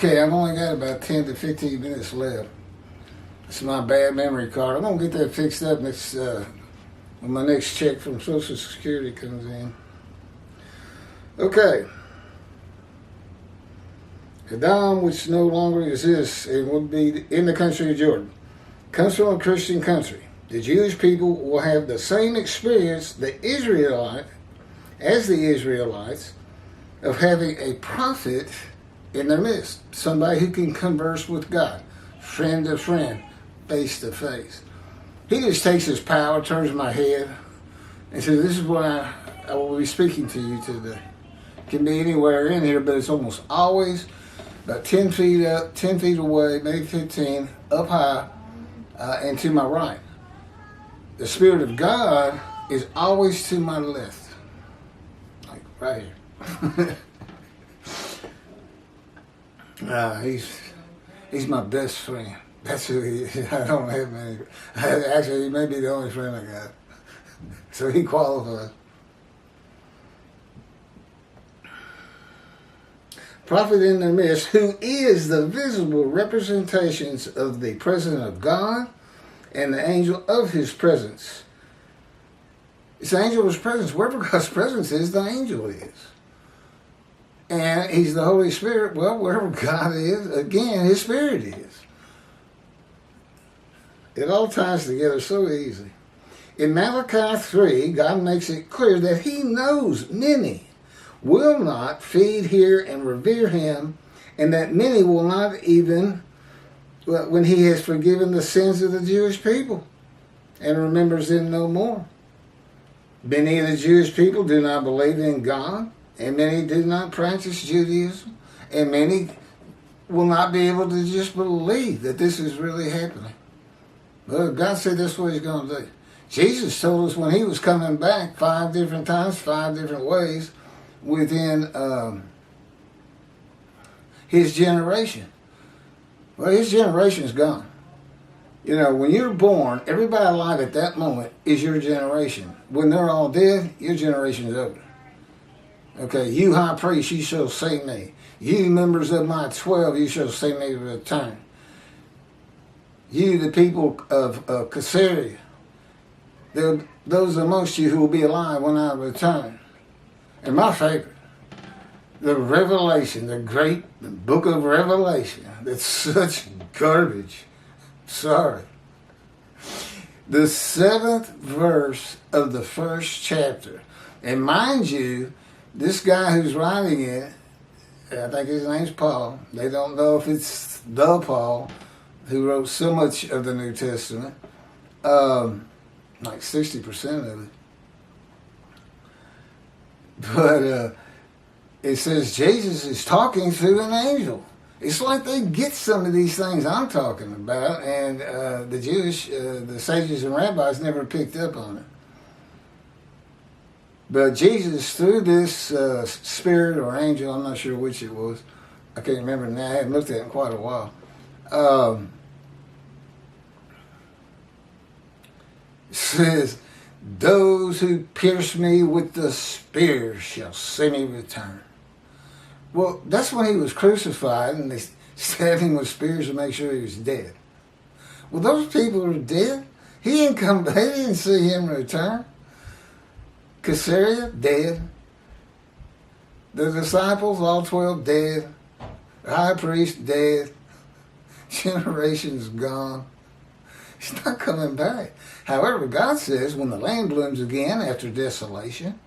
Okay, I've only got about 10 to 15 minutes left. It's my bad memory card. I'm going to get that fixed up next, when my next check from Social Security comes in. Okay. Edom, which no longer exists and would be in the country of Jordan, comes from a Christian country. The Jewish people will have the same experience as the Israelites of having a prophet in their midst, somebody who can converse with God, friend to friend, face to face. He just takes his power, turns my head, and says, this is what I will be speaking to you today. It can be anywhere in here, but it's almost always about 10 feet up, 10 feet away, maybe 15, up high, and to my right. The Spirit of God is always to my left, like right here. He's my best friend. That's who he is. I don't have many. Actually, he may be the only friend I got. So he qualifies. Prophet in their midst, who is the visible representations of the presence of God and the angel of his presence. It's the angel of his presence. Wherever God's presence is, the angel is. And he's the Holy Spirit. Well, wherever God is, again, his Spirit is. It all ties together so easy. In Malachi 3, God makes it clear that he knows many will not feed, hear, and revere him, and that many will not even, when he has forgiven the sins of the Jewish people and remembers them no more. Many of the Jewish people do not believe in God, and many do not practice Judaism, and many will not be able to just believe that this is really happening. Well, God said that's what he's going to do. Jesus told us when he was coming back 5 different times, 5 different ways within his generation. Well, his generation is gone. You know, when you're born, everybody alive at that moment is your generation. When they're all dead, your generation is over. Okay, you high priest, you shall see me. You members of my 12, you shall see me return. You, the people of Caesarea, those amongst you who will be alive when I return. And my favorite, the Revelation, the book of Revelation. That's such garbage. Sorry. The 7th verse of the 1st chapter. And mind you, this guy who's writing it, I think his name's Paul. They don't know if it's the Paul who wrote so much of the New Testament. Like 60% of it. But it says Jesus is talking through an angel. It's like they get some of these things I'm talking about, and the Jewish, the sages and rabbis never picked up on it. But Jesus, through this spirit or angel, I'm not sure which it was, I can't remember now, I haven't looked at it in quite a while, says, those who pierce me with the spear shall see me return. Well, that's when he was crucified and they stabbed him with spears to make sure he was dead. Well, those people are dead. He didn't come back. They didn't see him return. Caesarea, dead. The disciples, all 12, dead. The high priest, dead. Generations gone. He's not coming back. However, God says when the land blooms again after desolation,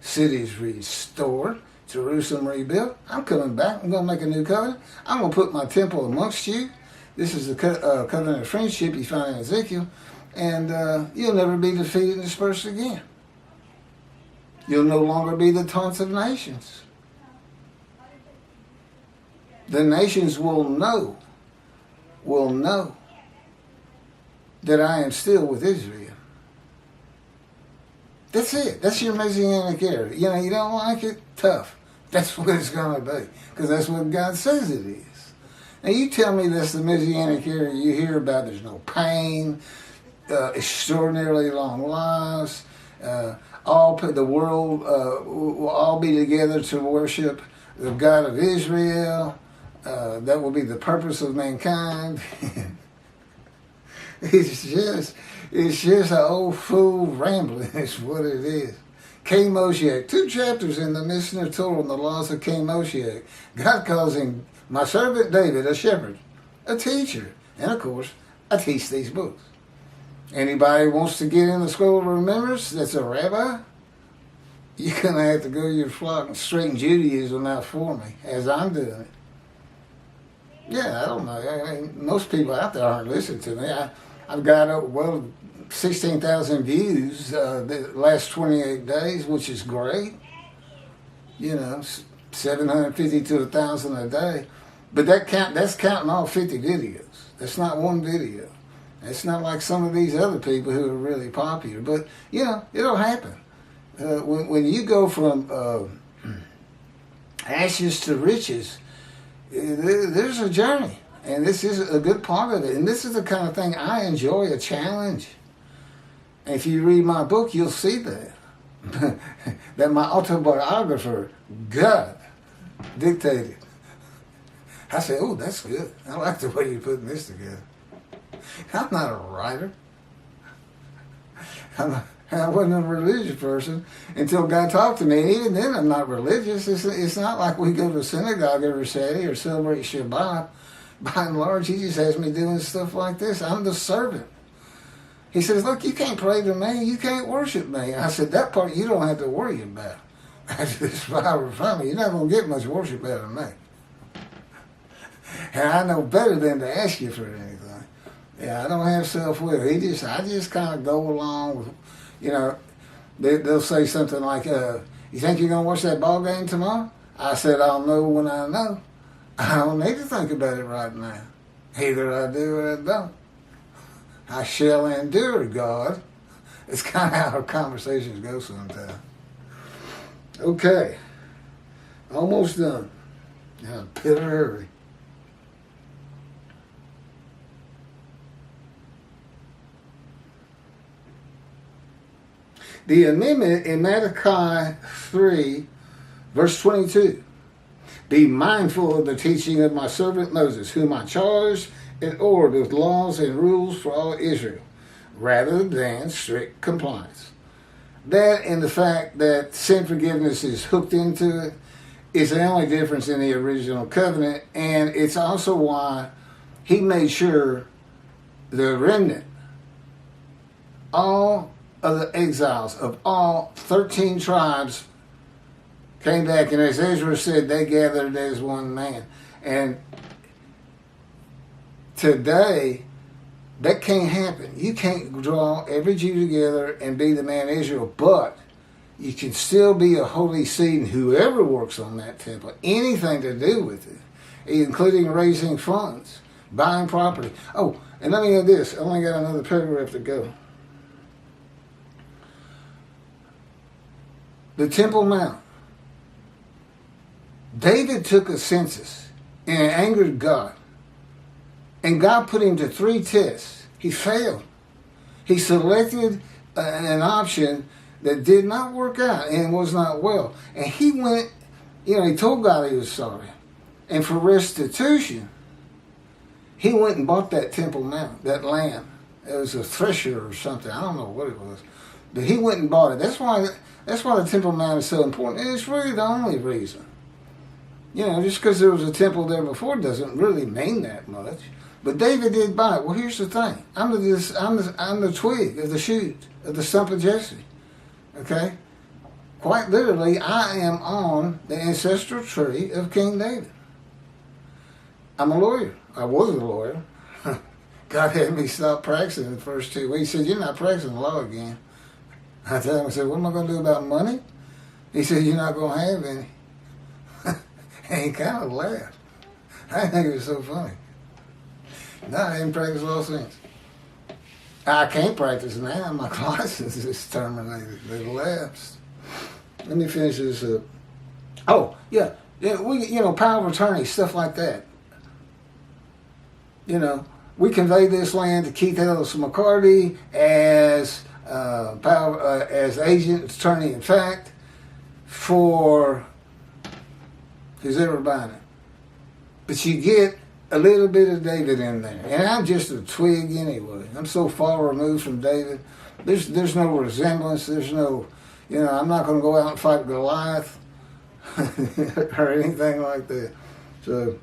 cities restored, Jerusalem rebuilt, I'm coming back. I'm going to make a new covenant. I'm going to put my temple amongst you. This is the covenant of friendship you find in Ezekiel. And you'll never be defeated and dispersed again. You'll no longer be the taunts of nations. The nations will know that I am still with Israel. That's it. That's your messianic era. You know, you don't like it? Tough. That's what it's going to be. Because that's what God says it is. Now you tell me that's the messianic era you hear about. There's no pain, extraordinarily long lives, the world will all be together to worship the God of Israel. That will be the purpose of mankind. It's just an old fool rambling. It's what it is. Ch.11, 2 chapters in the Mishnah Torah on the laws of Ch.11. God calls him my servant David, a shepherd, a teacher, and of course, I teach these books. Anybody wants to get in the scroll of remembrance that's a rabbi, you're going to have to go to your flock and straighten Judaism out for me, as I'm doing it. Yeah, I don't know. I mean, most people out there aren't listening to me. I've got, 16,000 views the last 28 days, which is great. 750 to 1,000 a day. But that's counting all 50 videos. That's not one video. It's not like some of these other people who are really popular. But, it'll happen. When you go from ashes to riches, there's a journey. And this is a good part of it. And this is the kind of thing I enjoy, a challenge. And if you read my book, you'll see that. That my autobiographer, God, dictated. I said, oh, that's good. I like the way you're putting this together. I'm not a writer. I wasn't a religious person until God talked to me. And even then, I'm not religious. It's not like we go to a synagogue every Saturday or celebrate Shabbat. By and large, he just has me doing stuff like this. I'm the servant. He says, look, you can't pray to me. You can't worship me. I said, that part you don't have to worry about. After this 5 or 5, you're not going to get much worship out of me. And I know better than to ask you for anything. Yeah, I don't have self-will. I just kind of go along with, they'll say something like, you think you're going to watch that ball game tomorrow? I said, I'll know when I know. I don't need to think about it right now. Either I do or I don't. I shall endure, God. It's kind of how our conversations go sometimes. Okay. Almost done. Now, a bit of hurry. The amendment in Malachi 3, verse 22. Be mindful of the teaching of my servant Moses, whom I charged and ordered with laws and rules for all Israel, rather than strict compliance. That and the fact that sin forgiveness is hooked into it is the only difference in the original covenant, and it's also why he made sure the remnant, all of the exiles of all 13 tribes came back, and as Ezra said, they gathered as one man. And today, that can't happen. You can't draw every Jew together and be the man Israel, but you can still be a holy seed, and whoever works on that temple, anything to do with it, including raising funds, buying property. Oh, and let me add this. I only got another paragraph to go. The Temple Mount. David took a census and angered God. And God put him to 3 tests. He failed. He selected an option that did not work out and was not well. And he went, he told God he was sorry. And for restitution, he went and bought that Temple Mount, that land. It was a thresher or something. I don't know what it was. But he went and bought it. That's why the Temple Mount is so important. And it's really the only reason. Just because there was a temple there before doesn't really mean that much. But David did buy it. Well, here's the thing. I'm the twig of the shoot, of the stump of Jesse. Okay? Quite literally, I am on the ancestral tree of King David. I'm a lawyer. I was a lawyer. God had me stop practicing the first 2 weeks. He said, you're not practicing law again. I told him, I said, what am I going to do about money? He said, you're not going to have any. And he kind of laughed. I think it was so funny. No, I didn't practice law since. I can't practice now. My license is terminated. They lapsed. Let me finish this up. Oh, yeah. Power of attorney, stuff like that. We conveyed this land to Keith Ellis McCarty as as agent, attorney in fact, for who's ever buying it. But you get a little bit of David in there. And I'm just a twig anyway. I'm so far removed from David. There's no resemblance. There's no, I'm not going to go out and fight Goliath or anything like that. So,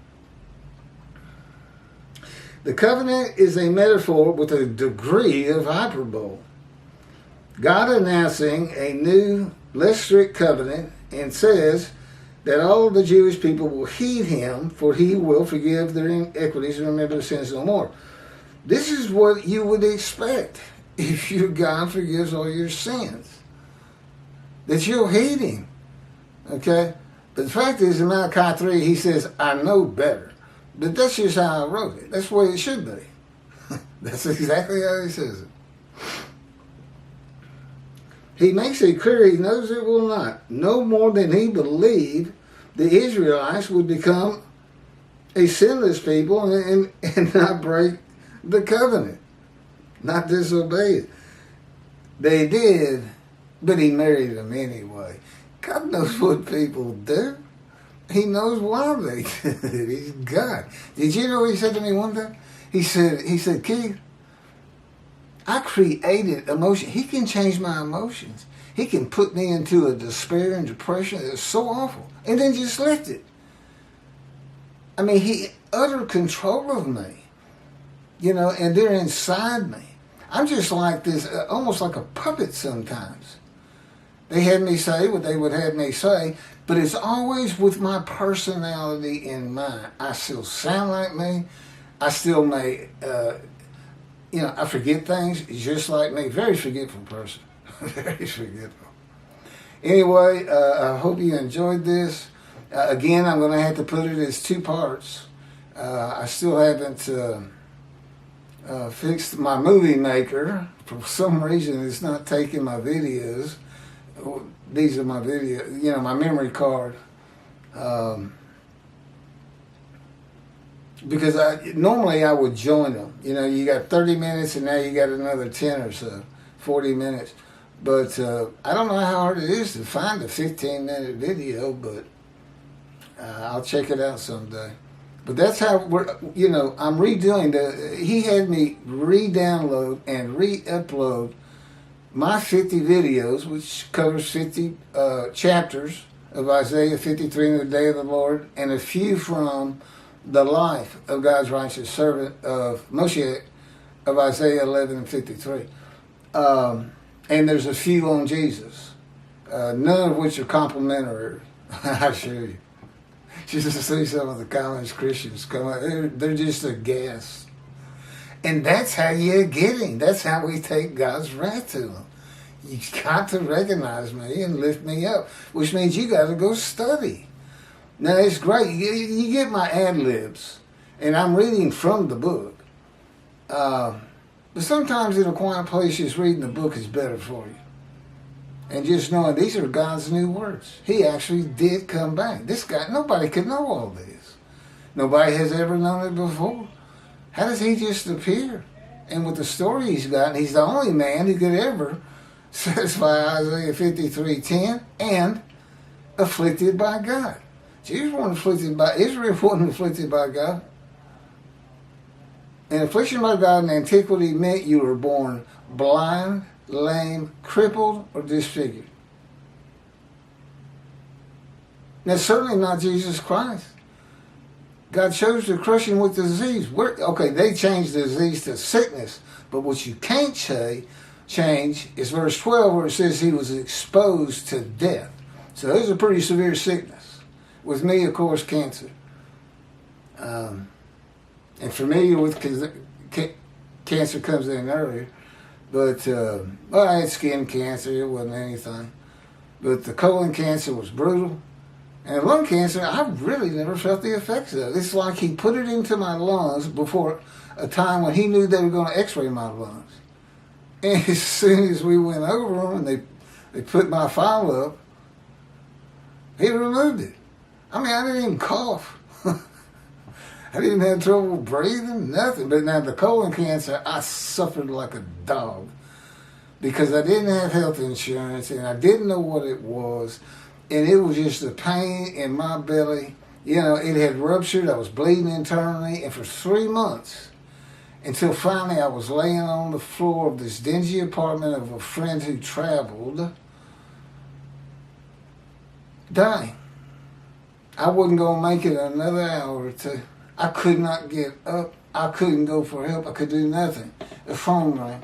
the covenant is a metaphor with a degree of hyperbole. God announcing a new, less strict covenant, and says that all of the Jewish people will heed him, for he will forgive their iniquities and remember their sins no more. This is what you would expect if your God forgives all your sins. That you'll heed him. Okay? But the fact is, in Malachi 3, he says, I know better. But that's just how I wrote it. That's the way it should be. That's exactly how he says it. He makes it clear he knows it will not. No more than he believed the Israelites would become a sinless people and not break the covenant, not disobey it. They did, but he married them anyway. God knows what people do. He knows why they did it. He's God. Did you know what he said to me one time? He said, Keith, I created emotion. He can change my emotions. He can put me into a despair and depression that's so awful, and then just lift it. I mean, he utter control of me, and they're inside me. I'm just like this, almost like a puppet sometimes. They had me say what they would have me say, but it's always with my personality in mind. I still sound like me. I still may, I forget things just like me. Very forgetful person. Very forgetful. Anyway, I hope you enjoyed this. Again, I'm going to have to put it as 2 parts. I still haven't fixed my movie maker. For some reason, it's not taking my videos. These are my videos, my memory card. Because normally I would join them. You got 30 minutes and now you got another 10 or so, 40 minutes. But I don't know how hard it is to find a 15-minute video, but I'll check it out someday. But that's how I'm redoing he had me re-download and re-upload my 50 videos, which covers 50 chapters of Isaiah 53 in the day of the Lord, and a few from the life of God's righteous servant of Moshe of Isaiah 11 and 53. And there's a few on Jesus, none of which are complimentary, I assure you. Just to see some of the comments Christians come out, they're just a guess. And that's how you get him. That's how we take God's wrath to him. You got to recognize me and lift me up, which means you got to go study. Now, it's great. You get my ad-libs, and I'm reading from the book. But sometimes in a quiet place, just reading the book is better for you. And just knowing these are God's new words. He actually did come back. This guy, nobody could know all this. Nobody has ever known it before. How does he just appear? And with the story he's got, he's the only man who could ever satisfy Isaiah 53:10 and afflicted by God. Jesus wasn't afflicted by, Israel wasn't afflicted by God. And affliction by God in antiquity meant you were born blind, lame, crippled, or disfigured. That's certainly not Jesus Christ. God chose to crush him with disease. They changed the disease to sickness, but what you can't change is verse 12 where it says he was exposed to death. So that was a pretty severe sickness. With me, of course, cancer. And familiar with cancer comes in earlier. But, I had skin cancer. It wasn't anything. But the colon cancer was brutal. And lung cancer, I really never felt the effects of it. It's like he put it into my lungs before a time when he knew they were going to x-ray my lungs. And as soon as we went over them and they put my file up, he removed it. I mean, I didn't even cough. I didn't have trouble breathing, nothing. But now the colon cancer, I suffered like a dog because I didn't have health insurance and I didn't know what it was. And it was just a pain in my belly It had ruptured. I was bleeding internally. And for 3 months, until finally I was laying on the floor of this dingy apartment of a friend who traveled, dying. I wasn't going to make it another hour or two. I could not get up. I couldn't go for help. I could do nothing. The phone rang.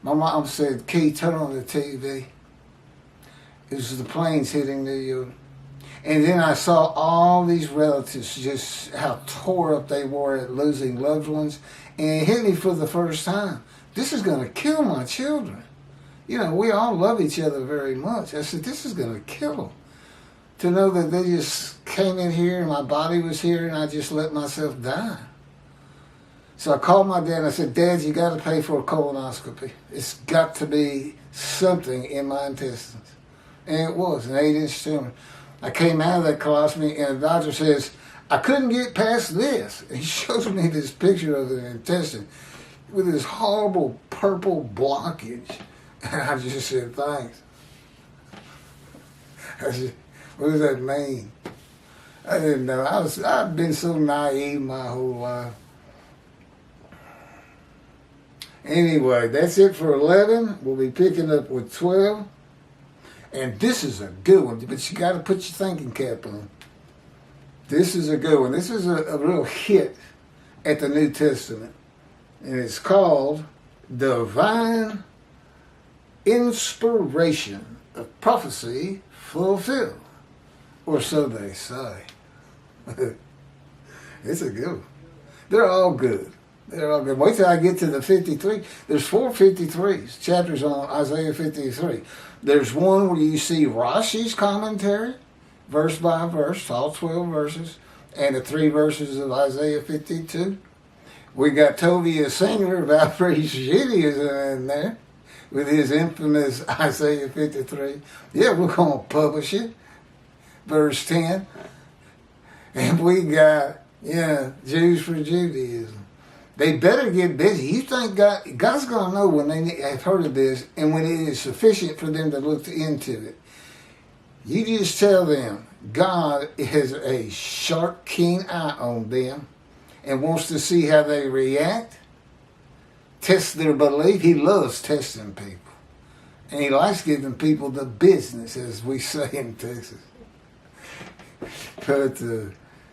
My mom said, "Key, turn on the TV." It was the planes hitting New York. And then I saw all these relatives, just how tore up they were at losing loved ones. And it hit me for the first time. This is going to kill my children. We all love each other very much. I said, this is going to kill them. To know that they just came in here and my body was here and I just let myself die. So I called my dad and I said, "Dad, you got to pay for a colonoscopy. It's got to be something in my intestines." And it was an 8-inch tumor. I came out of that colostomy and the doctor says, "I couldn't get past this." And he shows me this picture of the intestine with this horrible purple blockage. And I just said, "Thanks." I said, what does that mean? I didn't know. I've been so naive my whole life. Anyway, that's it for 11. We'll be picking up with 12. And this is a good one, but you got to put your thinking cap on. This is a good one. This is a real hit at the New Testament. And it's called Divine Inspiration of Prophecy Fulfilled. Or so they say. It's a good one. They're all good. They're all good. Wait till I get to the 53. There's 4 53s, chapters on Isaiah 53. There's one where you see Rashi's commentary, verse by verse, all 12 verses, and the 3 verses of Isaiah 52. We got Tovia Singer of Outraged Judaism in there with his infamous Isaiah 53. Yeah, we're going to publish it. Verse 10. And we got, Jews for Judaism. They better get busy. You think God's going to know when they have heard of this and when it is sufficient for them to look into it. You just tell them God has a sharp, keen eye on them and wants to see how they react, test their belief. He loves testing people. And he likes giving people the business, as we say in Texas. But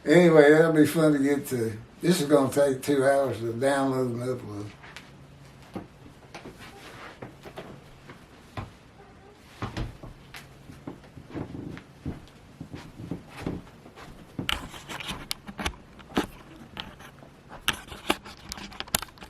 anyway, that'll be fun to get to. This is going to take 2 hours to download and upload.